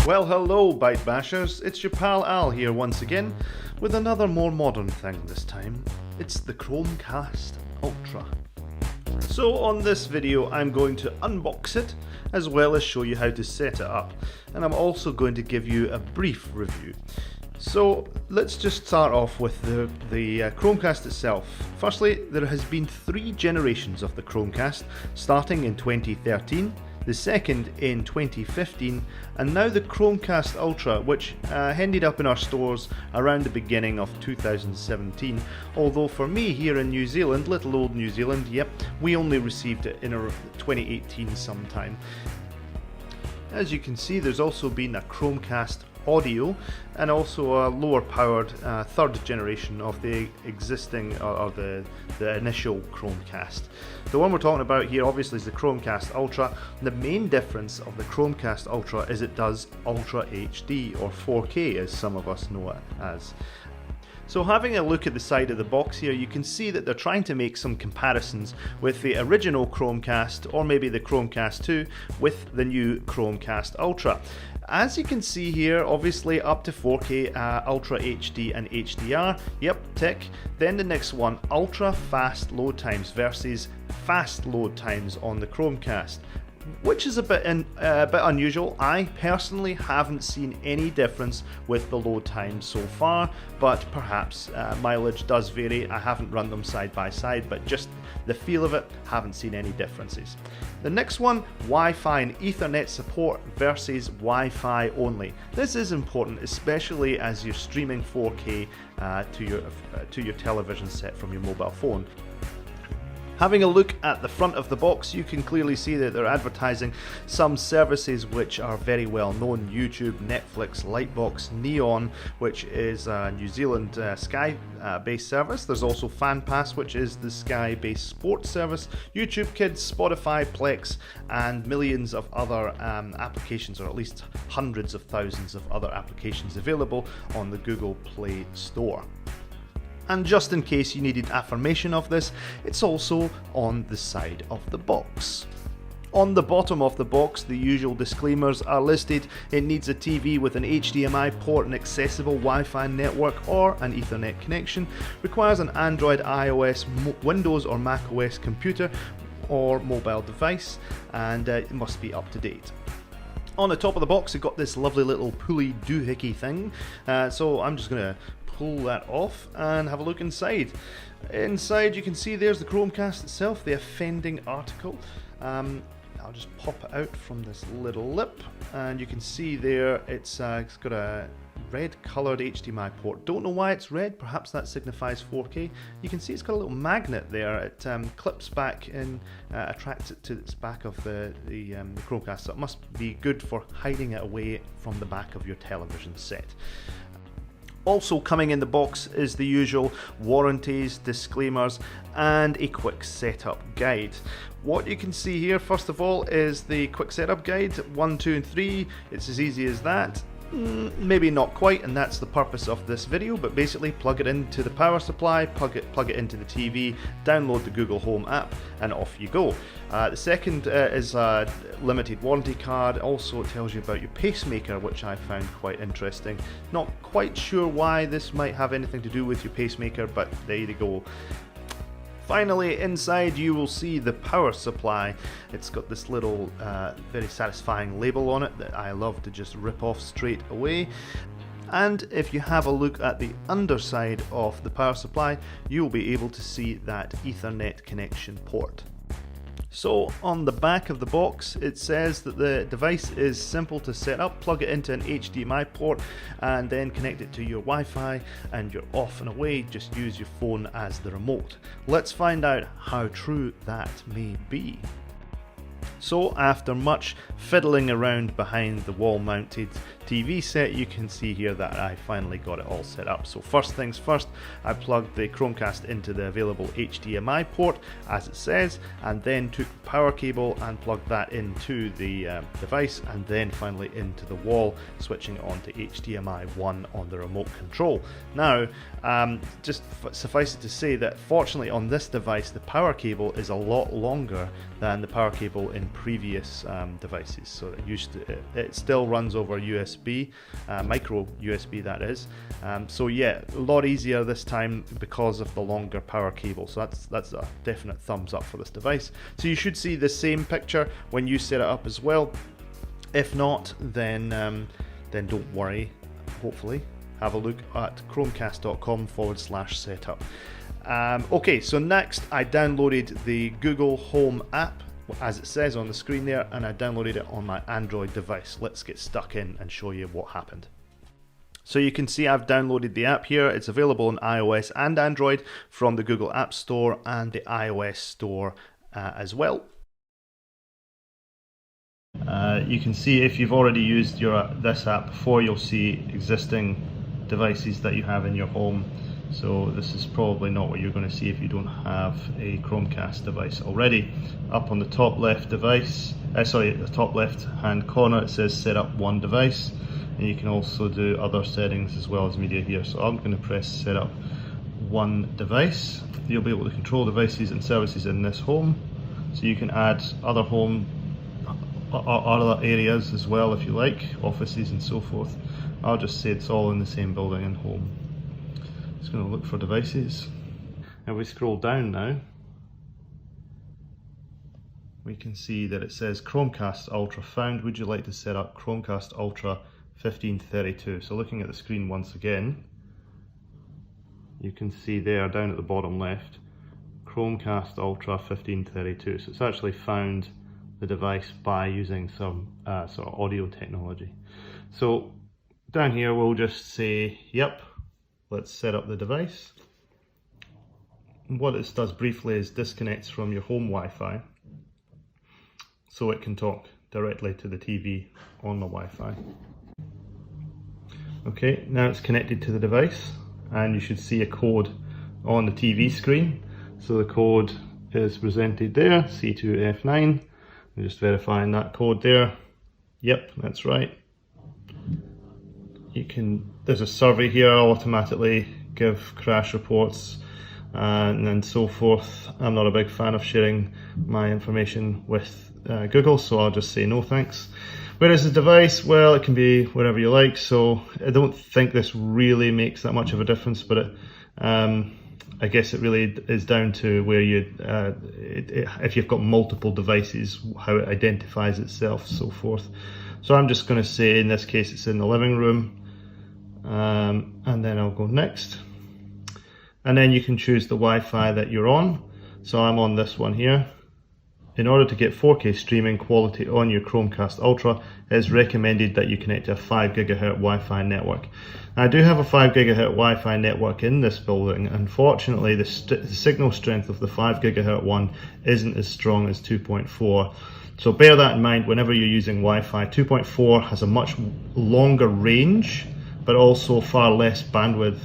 Well, hello, Bite Bashers. It's your pal Al here once again with another more modern thing this time. It's the Chromecast Ultra. So on this video I'm going to unbox it as well as show you how to set it up, and I'm also going to give you a brief review. So let's just start off with the Chromecast itself. Firstly, there has been 3 generations of the Chromecast, starting in 2013, the second in 2015, and now the Chromecast Ultra, which ended up in our stores around the beginning of 2017. Although for me here in New Zealand, little old New Zealand, yep, we only received it in 2018 sometime. As you can see, there's also been a Chromecast Audio and also a lower powered third generation of the existing or the initial Chromecast. The one we're talking about here obviously is the Chromecast Ultra. The main difference of the Chromecast Ultra is it does Ultra HD, or 4K as some of us know it as. So having a look at the side of the box here, you can see that they're trying to make some comparisons with the original Chromecast, or maybe the Chromecast 2, with the new Chromecast Ultra. As you can see here, obviously up to 4K, Ultra HD and HDR, yep, tick. Then the next one, ultra fast load times versus fast load times on the Chromecast, which is a bit unusual. I personally haven't seen any difference with the load times so far, but perhaps mileage does vary. I haven't run them side by side, but just the feel of it, haven't seen any differences. The next one, Wi-Fi and Ethernet support versus Wi-Fi only. This is important, especially as you're streaming 4K to your television set from your mobile phone. Having a look at the front of the box, you can clearly see that they're advertising some services which are very well known: YouTube, Netflix, Lightbox, Neon, which is a New Zealand Sky-based service. There's also FanPass, which is the Sky-based sports service, YouTube Kids, Spotify, Plex, and millions of other applications, or at least hundreds of thousands of other applications available on the Google Play Store. And just in case you needed affirmation of this, it's also on the side of the box. On the bottom of the box, the usual disclaimers are listed. It needs a TV with an HDMI port, an accessible Wi-Fi network or an Ethernet connection, requires an Android, iOS, Windows or Mac OS computer or mobile device, and it must be up to date. On the top of the box, you've got this lovely little pulley doohickey thing, so I'm just going to pull that off and have a look inside. Inside you can see there's the Chromecast itself, the offending article. I'll just pop it out from this little lip, and you can see there it's got a red coloured HDMI port. Don't know why it's red, perhaps that signifies 4K. You can see it's got a little magnet there. It clips back and attracts it to its back of the Chromecast, so it must be good for hiding it away from the back of your television set. Also coming in the box is the usual warranties, disclaimers, and a quick setup guide. What you can see here first of all is the quick setup guide, 1, 2 and 3. It's as easy as that. Maybe not quite, and that's the purpose of this video, but basically plug it into the power supply, plug it into the TV, download the Google Home app, and off you go. The second is a limited warranty card. Also, it tells you about your pacemaker, which I found quite interesting. Not quite sure why this might have anything to do with your pacemaker, but there you go. Finally, inside you will see the power supply. It's got this little very satisfying label on it that I love to just rip off straight away. And if you have a look at the underside of the power supply, you'll be able to see that Ethernet connection port. So on the back of the box it says that the device is simple to set up. Plug it into an HDMI port and then connect it to your Wi-Fi and you're off and away. Just use your phone as the remote. Let's find out how true that may be. So after much fiddling around behind the wall mounted TV set, you can see here that I finally got it all set up. So first things first, I plugged the Chromecast into the available HDMI port as it says, and then took the power cable and plugged that into the device, and then finally into the wall, switching on to HDMI 1 on the remote control. Now, just suffice it to say that fortunately on this device the power cable is a lot longer than the power cable in previous devices. So it still runs over USB, micro USB that is. So yeah, a lot easier this time because of the longer power cable. So that's a definite thumbs up for this device. So you should see the same picture when you set it up as well. If not, then don't worry. Hopefully, have a look at chromecast.com/setup. Okay, so next I downloaded the Google Home app, as it says on the screen there, and I downloaded it on my Android device. Let's get stuck in and show you what happened. So you can see I've downloaded the app here. It's available on iOS and Android from the Google App Store and the iOS Store as well. You can see if you've already used this app before, you'll see existing devices that you have in your home. So this is probably not what you're going to see if you don't have a Chromecast device already. Up on the top left device, the top left hand corner, it says set up one device, and you can also do other settings as well as media here. So I'm going to press set up one device. You'll be able to control devices and services in this home, so you can add other other areas as well if you like, offices and so forth. I'll just say it's all in the same building and home. Just going to look for devices. If we scroll down now, we can see that it says Chromecast Ultra found. Would you like to set up Chromecast Ultra 1532? So looking at the screen once again, you can see there down at the bottom left, Chromecast Ultra 1532. So it's actually found the device by using some sort of audio technology. So down here we'll just say, yep, let's set up the device. And what this does briefly is disconnects from your home Wi-Fi, so it can talk directly to the TV on the Wi-Fi. Okay, now it's connected to the device, and you should see a code on the TV screen. So the code is presented there, C2F9. I'm just verifying that code there. Yep, that's right. There's a survey here. I'll automatically give crash reports and so forth. I'm not a big fan of sharing my information with Google, so I'll just say no thanks. Where is the device? Well, it can be wherever you like, so I don't think this really makes that much of a difference, but I guess it really is down to where if you've got multiple devices, how it identifies itself, so forth. So I'm just going to say in this case it's in the living room, and then I'll go next. And then you can choose the Wi-Fi that you're on. So I'm on this one here. In order to get 4K streaming quality on your Chromecast Ultra, it is recommended that you connect to a 5 GHz Wi-Fi network. Now, I do have a 5 GHz Wi-Fi network in this building. Unfortunately, the signal strength of the 5 GHz one isn't as strong as 2.4. So bear that in mind whenever you're using Wi-Fi. 2.4 has a much longer range, but also far less bandwidth.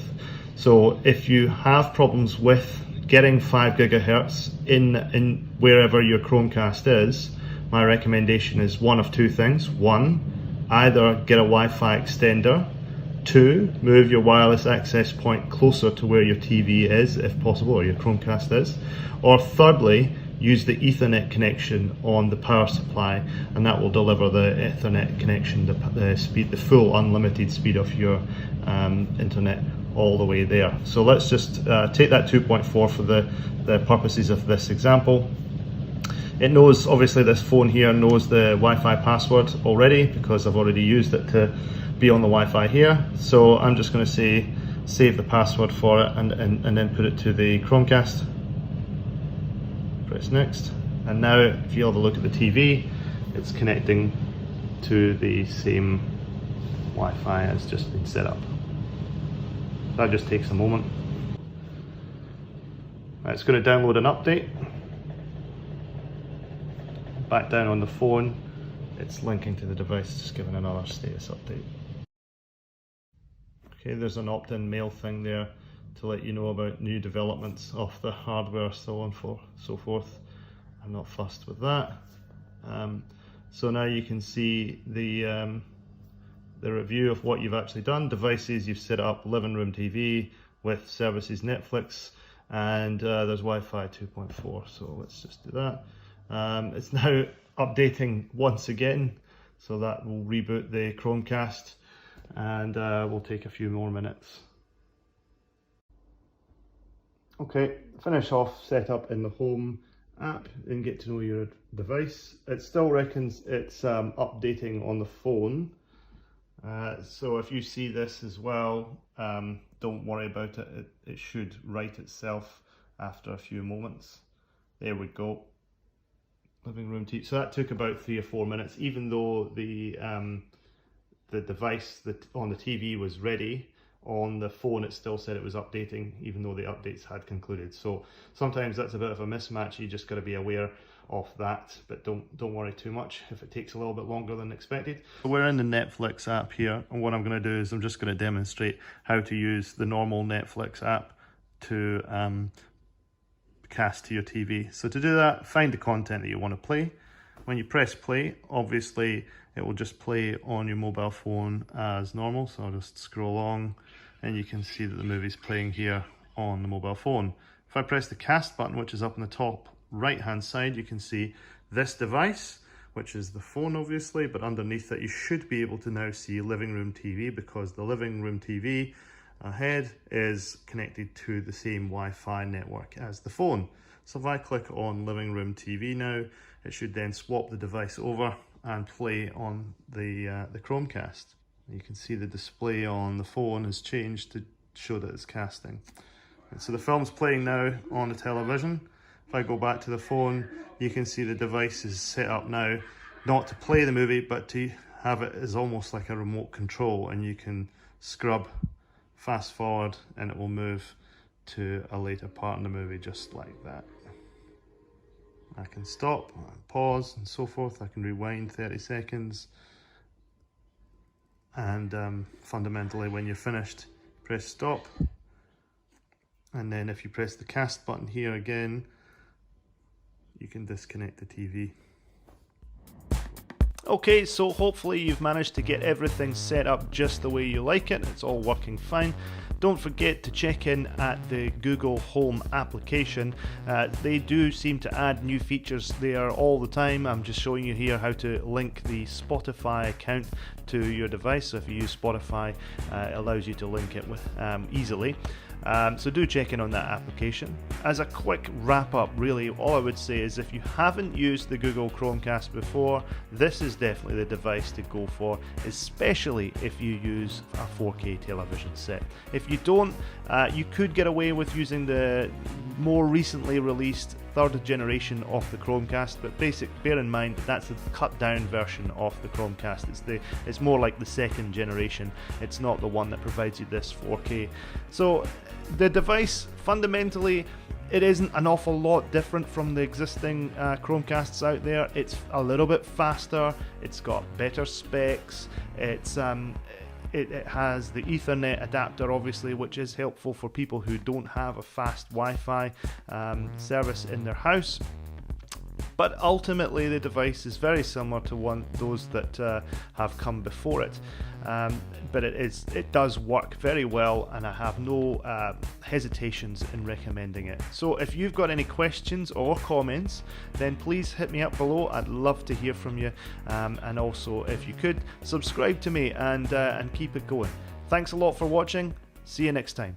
So if you have problems with getting 5 GHz in wherever your Chromecast is, my recommendation is one of two things. One, either get a Wi-Fi extender. Two, move your wireless access point closer to where your TV is, if possible, or your Chromecast is. Or thirdly, use the Ethernet connection on the power supply, and that will deliver the Ethernet connection, the speed, the full unlimited speed of your internet all the way there. So let's just take that 2.4 for the purposes of this example. It knows, obviously this phone here knows the Wi-Fi password already because I've already used it to be on the Wi-Fi here. So I'm just going to say save the password for it and then put it to the Chromecast. Press next, and now if you have a look at the TV, it's connecting to the same Wi-Fi as just been set up. That just takes a moment. It's going to download an update. Back down on the phone, it's linking to the device, just giving another status update. Okay, there's an opt-in mail thing there to let you know about new developments of the hardware, so on so forth. I'm not fussed with that. So now you can see the review of what you've actually done. Devices, you've set up living room TV with services Netflix, and there's Wi-Fi 2.4, so let's just do that. It's now updating once again, so that will reboot the Chromecast, and we'll take a few more minutes. Okay, finish off setup in the home app and get to know your device. It still reckons it's updating on the phone. So if you see this as well, don't worry about it. It should right itself after a few moments. There we go. Living room TV. So that took about 3 or 4 minutes, even though the device that on the TV was ready. On the phone it still said it was updating, even though the updates had concluded. So sometimes that's a bit of a mismatch. You just got to be aware of that, but don't worry too much if it takes a little bit longer than expected. We're in the Netflix app here, and what I'm going to do is I'm just going to demonstrate how to use the normal Netflix app to cast to your TV. So to do that, find the content that you want to play. When you press play, obviously it will just play on your mobile phone as normal. So I'll just scroll along and you can see that the movie's playing here on the mobile phone. If I press the cast button, which is up in the top right hand side, you can see this device, which is the phone obviously, but underneath it you should be able to now see living room TV, because the living room TV ahead is connected to the same Wi-Fi network as the phone. So if I click on living room TV now, it should then swap the device over and play on the Chromecast. You can see the display on the phone has changed to show that it's casting. And so the film's playing now on the television. If I go back to the phone, you can see the device is set up now, not to play the movie, but to have it as almost like a remote control, and you can scrub, fast forward, and it will move to a later part in the movie just like that. I can stop, pause, and so forth. I can rewind 30 seconds. And fundamentally, when you're finished, press stop. And then if you press the cast button here again, you can disconnect the TV. Okay, so hopefully you've managed to get everything set up just the way you like it. It's all working fine. Don't forget to check in at the Google Home application. They do seem to add new features there all the time. I'm just showing you here how to link the Spotify account to your device. So if you use Spotify, it allows you to link it with easily. So do check in on that application. As a quick wrap up, really, all I would say is if you haven't used the Google Chromecast before, this is definitely the device to go for, especially if you use a 4K television set. If you don't, you could get away with using the more recently released third generation of the Chromecast, but bear in mind that's the cut down version of the Chromecast. It's more like the second generation. It's not the one that provides you this 4K. So the device, fundamentally, it isn't an awful lot different from the existing Chromecasts out there. It's a little bit faster, it's got better specs, it has the Ethernet adapter, obviously, which is helpful for people who don't have a fast Wi-Fi service in their house. But ultimately, the device is very similar to those that have come before it. But it does work very well, and I have no hesitations in recommending it. So if you've got any questions or comments, then please hit me up below. I'd love to hear from you. And also, if you could, subscribe to me and keep it going. Thanks a lot for watching. See you next time.